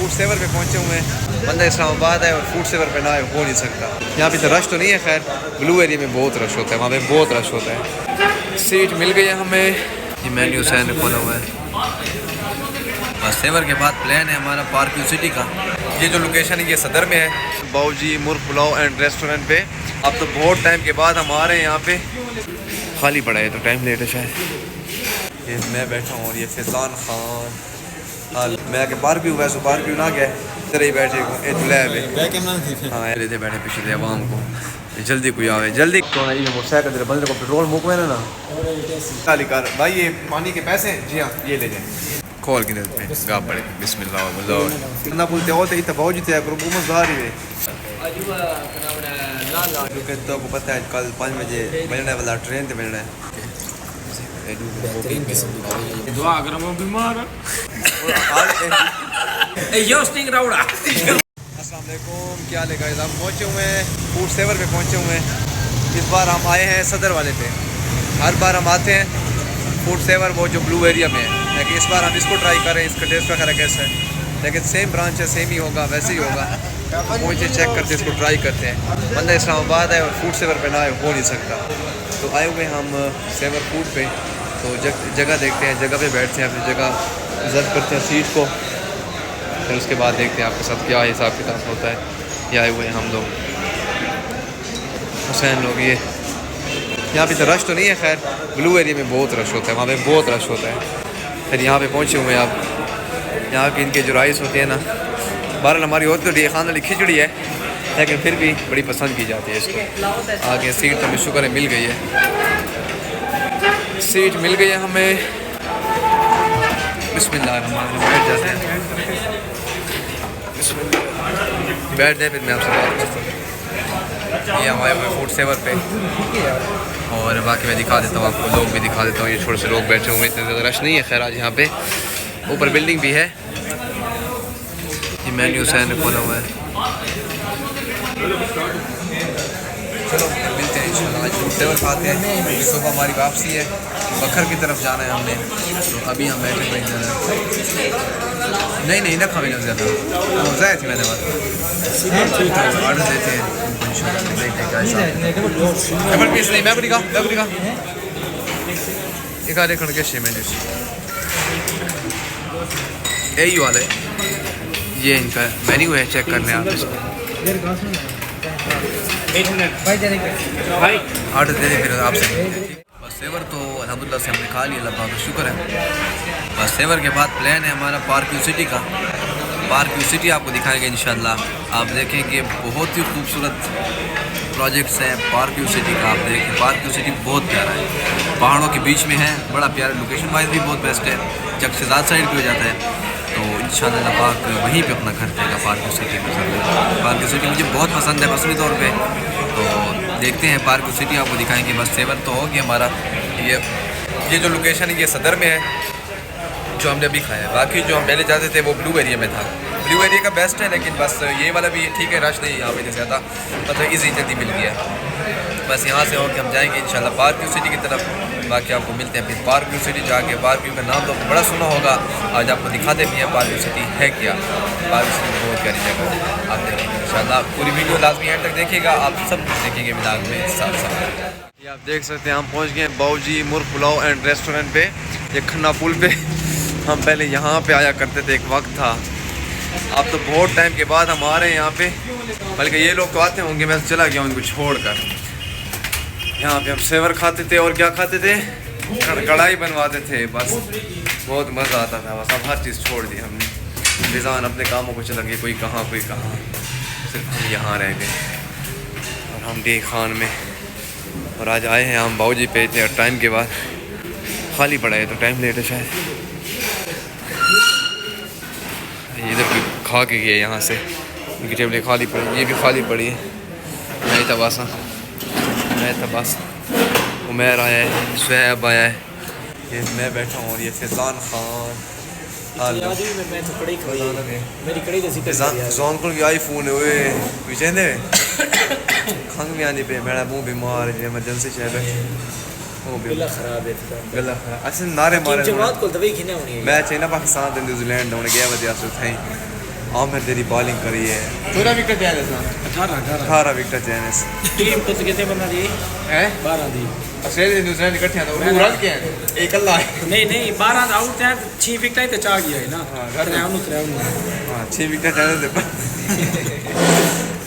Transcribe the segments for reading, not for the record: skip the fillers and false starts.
Food saver पे पहुंचे हुए हैं। बंदा इस्लामाबाद है और फूड सेवर पे ना हो नहीं सकता। यहाँ पे तो रश तो नहीं है, खैर ब्लू एरिया में बहुत रश होता है, वहाँ पे बहुत रश होता है। सीट मिल गई है हमें, ये मेन्यू सैन खोला हुआ है। बस सेवर के बाद प्लान है हमारा पार्क सिटी का। ये जो लोकेशन है ये सदर में है, बाऊजी मुर्ग पुलाव एंड रेस्टोरेंट पे। अब तो बहुत टाइम के बाद हम आ रहे हैं यहाँ पे, खाली पड़ा है तो टाइम लेट है शायद। ये मैं बैठा हूँ और ये फैज़ान खान, हाँ मैं आके पार्क हुआ सो पार्क ना गया इधर ही बैठे हाँ थे बैठे पिछले आवाम को जल्दी कोई आवे जल्दी मोटरसाइकिल बंदे को पेट्रोल मुकवे ना खाली कर भाई। ये पानी के पैसे जी हाँ ये ले जाए खोल के देते हैं गा पड़े बिस्मिल्लाह कितना बोलते होते इतना बहुत थे मज़दार ही क्योंकि तो आपको पता है कल 5 बजे मिलने वाला ट्रेन से मिलना है। दुआ अगर हम बीमार अस्सलाम वालेकुम, क्या हाल है गाइस। हम पहुँचे हुए हैं फूड सेवर पे पहुँचे हुए हैं। इस बार हम आए हैं सदर वाले पे। हर बार हम आते हैं फूड सेवर वो जो ब्लू एरिया में है, लेकिन इस बार हम इसको ट्राई करें, इसका टेस्ट वगैरह कैसा है। लेकिन सेम ब्रांच है, सेम ही होगा, वैसे ही होगा। पहुँचे चेक करते इसको ट्राई करते हैं। बंदा इस्लामाबाद है और फूड सेवर पे ना हो नहीं सकता। तो आए हुए हम सेवर फूड पे, तो जगह देखते हैं, जगह पे बैठते हैं, अपनी जगह रिजर्व करते हैं सीट को, फिर उसके बाद देखते हैं आपके साथ क्या हिसाब किताब होता है। ये आए हुए हैं हम लोग हुसैन लोग। ये यहाँ पे तो रश तो नहीं है, खैर ब्लू एरिया में बहुत रश होता है, वहाँ पे बहुत रश होता है। फिर यहाँ पे पहुँचे हुए हैं आप। यहाँ की इनके जो राइस होती है ना, बहरहाल हमारी होती तो ये खाने वाली खिचड़ी है, लेकिन फिर भी बड़ी पसंद की जाती है इसको। आगे सीट तो हमें शुक्र है मिल गई है, सीट मिल गई है हमें। बिस्मिल्लाह बैठ जाते हैं, बैठ जाए फिर मैं आपसे बात करता हूँ। ये हमारे फूड सेवर पे, और बाकी मैं दिखा देता हूँ आपको, लोग भी दिखा देता हूँ। ये छोटे से लोग बैठे हुए हैं, इतने ज़्यादा रश नहीं है खैर आज यहाँ पे। ऊपर बिल्डिंग भी है, ये मेन्यू सैन खोला हुआ है। चलो मिलते हैं इंशाल्लाह, आज फूड सेवर खाते हैं। सुबह हमारी वापसी है, बखर की तरफ जाना है हमने, तो अभी हम बैठे हुए हैं। नहीं ना खावे ना ज़्यादा मज़ा थी मैंने बात ऑर्डर देते हैं पीस नहीं मैं एक आधे खड़ के 6 मैंने यही वाला है। ये इनका मेन्यू है, चेक करने आप ऑर्डर दे दें फिर आपसे। बस सेवर तो अल्हम्दुलिल्लाह से हमने खा लिया, अल्लाह का शुक्र है। बस सेवर के बाद प्लान है हमारा पार्क सिटी का। पार्क सिटी आपको दिखाएंगे इंशाल्लाह। आप देखेंगे बहुत ही खूबसूरत प्रोजेक्ट्स हैं पार्क सिटी का। आप देखें पार्क सिटी बहुत प्यारा है, पहाड़ों के बीच में है, बड़ा प्यारा, लोकेशन वाइज भी बहुत बेस्ट है। चकशेजाद साइड पे हो जाता है, तो इंशाल्लाह पार्क वहीं पे अपना घर देगा पार्क सिटी में। पार्क सिटी मुझे बहुत पसंद है पर्सनली तौर पे, तो देखते हैं पार्क सिटी आपको दिखाएंगे। बस सेवर तो हो गया हमारा। ये जो लोकेशन है ये सदर में है, जो हमने अभी खाया है। बाकी जो हम पहले जाते थे वो ब्लू एरिया में था। ब्लू एरिया का बेस्ट है, लेकिन बस ये वाला भी ठीक है, रश नहीं यहाँ पे ज़्यादा, मतलब ईजी जल्दी मिल गया। बस यहाँ से होकर हम जाएंगे इंशाल्लाह पार्क सिटी की तरफ। बाकी आपको मिलते हैं फिर पार्क सिटी जाके। पार्क का नाम तो बड़ा सुना होगा, आज आपको दिखाते भी हैं पार्क सिटी है क्या। पार्क सिटी बहुत प्यारी जगह है, आप देखेंगे इंशाल्लाह। पूरी वीडियो लाजमी एंड तक देखिएगा, आप सब कुछ देखेंगे व्लॉग में साथ साथ। ये आप देख सकते हैं हम पहुँच गए बाऊजी मुर्ग पुलाव एंड रेस्टोरेंट पे, ये खन्ना पुल पे। हम पहले यहाँ पे आया करते थे, एक वक्त था। अब तो बहुत टाइम के बाद हम आ रहे हैं यहाँ पे, बल्कि ये लोग तो आते होंगे, मैं चला गया उनको छोड़कर। यहाँ पे हम सेवर खाते थे और क्या खाते थे, कढ़ाई बनवाते थे। बस बहुत मज़ा आता था। बस अब हर चीज़ छोड़ दी हमने, निज़ान अपने कामों को चला गया, कोई कहाँ कोई कहाँ, सिर्फ हम यहाँ रह गए। और हम डी खान में, और आज आए हैं हम बाऊजी पे थे और टाइम के बाद खाली पड़ा है, तो टाइम लेट है शायद। इधर भी खा के गए यहाँ से, इनकी टेबलें खाली पड़ी, ये भी खाली पड़ी है। मैं तबास उमैर आया है, शुएब आया है, ये मैं बैठा हूँ, और ये फैज़ान खान जोन को आईफोन हुए पीछे खंग में आने पे मेरा मुँह बीमार है, एमरजेंसी चाहिए, गला खराब असल नारे मारे मैं चाहिए ना पाकिस्तान न्यूजीलैंड होने गया वजह से थे आमिर तेरी बॉलिंग करी है 14 विकेट जाने से 18 विकेट जाने से टीम कुछ कितने बंदा दी हैं 12 दी ऑस्ट्रेलिया न्यूजीलैंड इकट्ठे तो वो रन के हैं एक अल्लाह नहीं 12 आउट है 6 विकेट ते 4 गया है ना हां हां 6 विकेट जाने दे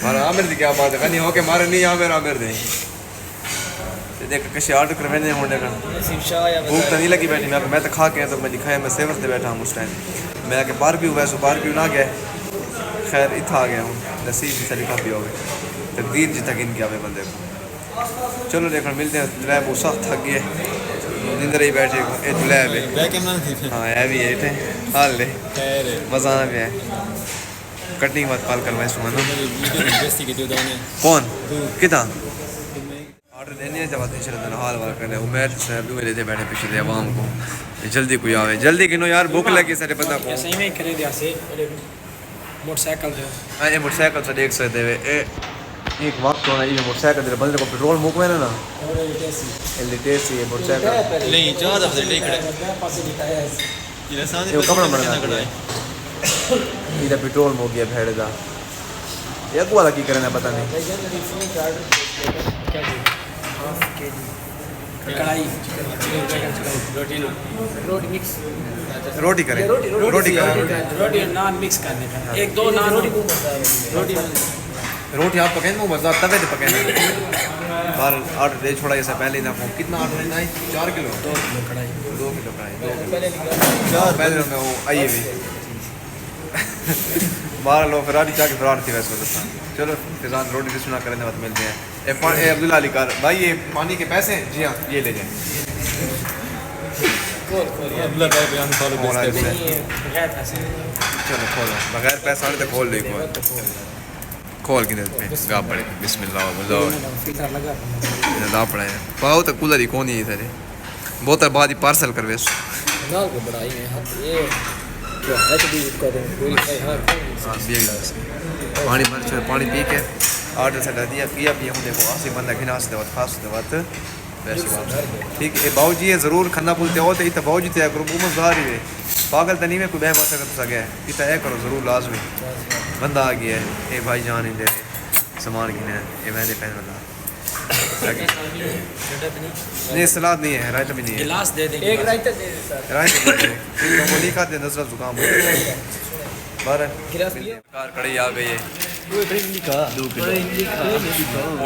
और आमिर की क्या बात है नहीं हो के मारे नहीं आमिर दे देख कैसे ऑर्डर करवाने होने का भूख तो नहीं लगी बैठी मैं तो खा के तो मैं दिखाया मैं सेवर से बैठा हूँ उस टाइम मैं आके बारबेक्यू वैसे बारबेक्यू ना गया खैर इतना आ गया हूँ नसीब से लिखा भी हो गए तकदीर जी तक इनके आवे बंदे को चलो देखो मिलते हैं दुलै बहुत सख्त थक गए नींदर ही बैठे ये दुलै हाँ है भी है हाल ले मजा आना भी है कटिंग मत कॉल करवाए सुना कौन कितना ऑर्डर देने जब इंशाल्लाह हाल वाल करने उमर साहब भी मेरे थे बैठे पिछले आवाम को जल्दी कोई आवे जल्दी किनो यार भूख लगी सारे बंदा को सही में करे दिया से मोटरसाइकिल दे ये मोटरसाइकिल से देख सकते हैं एक वक्त होना ये मोटरसाइकिल दे बंदे को पेट्रोल मुकवे ना एलटीसी ये मोटरसाइकिल नहीं ज्यादा से टेकड़े ये सामने ये कपड़ा बनना है इधर पेट्रोल मुक गया भेड़ दा ये को वाला की करना पता नहीं क्या कढ़ाई रोटी मिक्स रोटी करें रोटी नान मिक्स करने का एक दो नान रोटी आप पकाएं वो मज़ा तवे पे पकाएं बाहर ऑर्डर दे छोड़ा जैसे पहले ना कितना ऑर्डर लेना है 4 किलो 2 किलो कढ़ाई 2 किलो पहले मैं वो आइए भी बाहर लो फरारी चाह के फरार थी वैसे दोस्तों चलो फिजान रोटी भी सुना करने वक्त मिलते हैं अब्दुल्ला अली कार भाई ये पानी के पैसे जी हाँ ये ले जाएं चलो खोलो बगैर पैसा वाले तो खोल ली खोल के देते गा पड़े बिस्मिल्लाह ला पड़ा है पाओ तो कूलर ही कौन ही इधर बहुत बाद ही पार्सल करवे पानी पानी पी के ऑर्डर से दिया किया भी हम देखो आसी बंदा घिना से देवत खास देवत वैसी बात ठीक है बाबूजी ये ज़रूर खन्ना बोलते हो तो इतना बाबूजी तय करो घूमो ज़ाहिर है पागल तो नहीं में कोई बह बात कर सके इतना है करो ज़रूर लाजमी बंदा आ गया है ये भाई जान ही दे सामान गिने ये मैंने पहन बंदा नहीं सलाद नहीं है रायता भी नहीं है गिलास दे देंगे एक रायता दे दे सर रायता वो नहीं खाते नजर जुकाम बारह गिलास लिया कार कड़ी आ गई है वो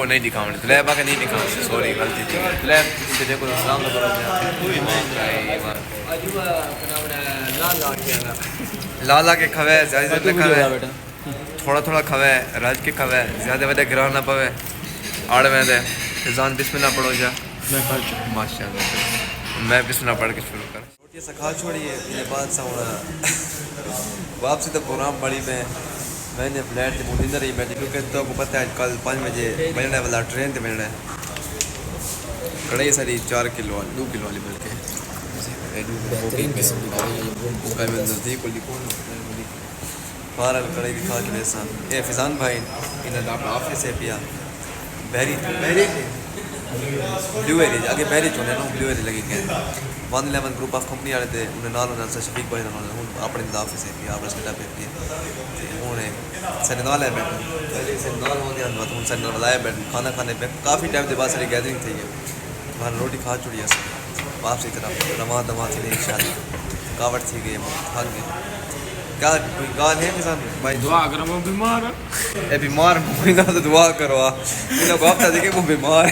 नहीं दिखाऊंगा तो लैब आके नहीं दिखाऊंगा सॉरी गलती थी लैब से देखो सलाम लाला के खवे ज़्यादा खवे थोड़ा थोड़ा खवे राज के खवे ज़्यादा ज़्यादा गिरा ना पवे आड़ में दे जान बिस्मिल्लाह पढ़ो जा माशाल्लाह मैं बिस्मिल्लाह पढ़ के शुरू कर रोटी से खा छोड़िए मेरे बाद सा वापसी तो प्रोग्राम पड़ी मैंने फ्लैट से मुझे रही बैठी क्योंकि तो आपको पता है कल 5 बजे मिलने वाला ट्रेन से मिलना है कढ़ाई सारी 4 किलो 2 किलो वाली मिल के बारह कढ़ाई दिखा के वैसा ये फिजान भाई इन्हें ऑफिस से पिया बहरी ब्लू एरिया आगे बहरी चुने ना ब्लू एरिया लगी गए 111 ग्रुप ऑफ कंपनी वाले थे उन्हें नाल उन्हें शफीक भाई ने अपने ऑफिस से पिया अपने सेटअप पे पिया उन्हें सारे नाल है बैठ पहले से नाल होने आना तो उनसे नाल आए बैठ खाना खाने पे काफ़ी टाइम के बाद सारी गैदरिंग थी है वहाँ रोटी खा चुड़ी है वापसी तरफ रमा दमा थी इंशाल्लाह थकावट थी गई थक गए क्या कोई गाल है किसान भाई दुआ करो वो बीमार ए बीमार कोई ना तो दुआ करो इन्हें को हफ्ता देखे वो बीमार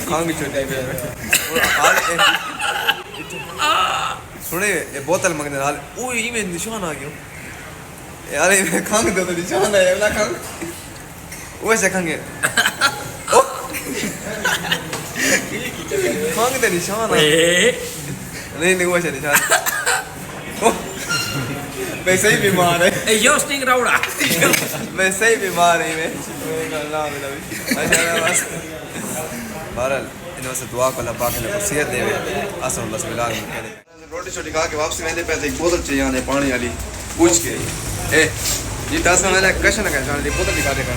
खांग छोटे सुने ये बोतल मंगने हाल ओ ये में निशान आ गयो यार ये खांग दो तो निशान है ना खांग वैसे खांगे ओ खांग दे निशान है नहीं वैसे निशान वैसे ही बीमार है यो स्टिंग राउडा वैसे ही बीमार है मैं बहरहाल इन्होंने से दुआ को अल्लाह पाक ने सेहत दे असल अल्लाह से मिला रोटी छोटी खा के वापस वेंदे पैसे एक बोतल चाहिए आने पानी वाली पूछ के ए ये दस मैंने क्वेश्चन है जाने बोतल दिखा दे कर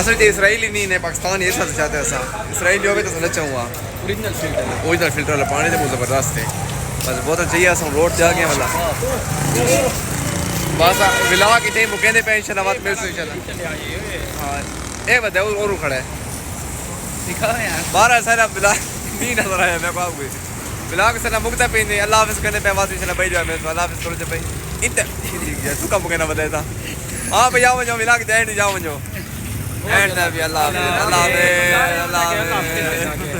असल तो इसराइली नहीं ने पाकिस्तान ये सब चाहते हैं ऐसा इसराइली होवे तो अच्छा हुआ ओरिजिनल फिल्टर वाला पानी तो बहुत ज़बरदस्त है बस बोतल चाहिए असल रोड जा गए वाला बस विला की थे मुकेंदे पे इंशाल्लाह बात मिल इंशाल्लाह। हां ए बताओ और खड़ा है दिखाओ यार 12 साल विला नहीं नजर आया मैं को विला के सलाम मुक्ता पे नहीं अल्लाह हाफिज करने पे बात इंशाल्लाह भाई जो मैं अल्लाह हाफिज करो भाई इंत तू का मुकेना बताया था हां भैया वजो विला के जाए नहीं जाओ वजो एंड ना भी अल्लाह हाफिज अल्लाह हाफिज अल्लाह हाफिज